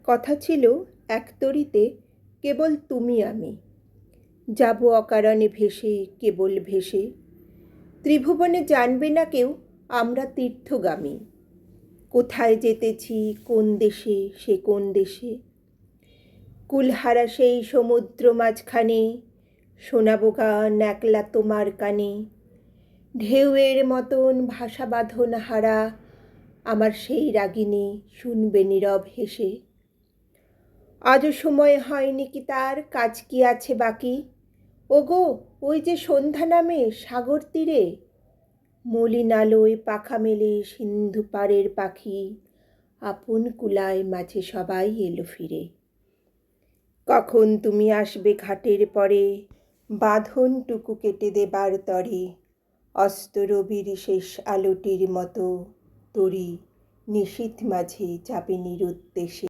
কথা ছিল এক তরিতে কেবল তুমি আমি, যাব অকারণে ভেসে কেবল ভেসে। ত্রিভুবনে জানবে না কেউ আমরা তীর্থগামী, কোথায় যেতেছি কোন দেশে সে কোন দেশে। কুলহারা সেই সমুদ্র মাঝখানে শোনাবো গান একলা তোমার কানে। ঢেউয়ের মতন ভাষা বাঁধন হারা আমার সেই রাগিনী শুনবে নীরব হেসে। আজও সময় হয়নি কি তার, কাজ কি আছে বাকি। ওগো ওই যে সন্ধ্যা নামে সাগর তীরে, মলিন আলোয় পাখা মেলে সিন্ধু পাড়ের পাখি, আপন কুলায় মাঝে সবাই এলো ফিরে। কখন তুমি আসবে ঘাটের পরে, বাঁধনটুকু কেটে দেবার তরে। অস্ত রবির শেষ আলোটির মতো তরি নিশীথ মাঝে যাবে নিরুদ্দেশে।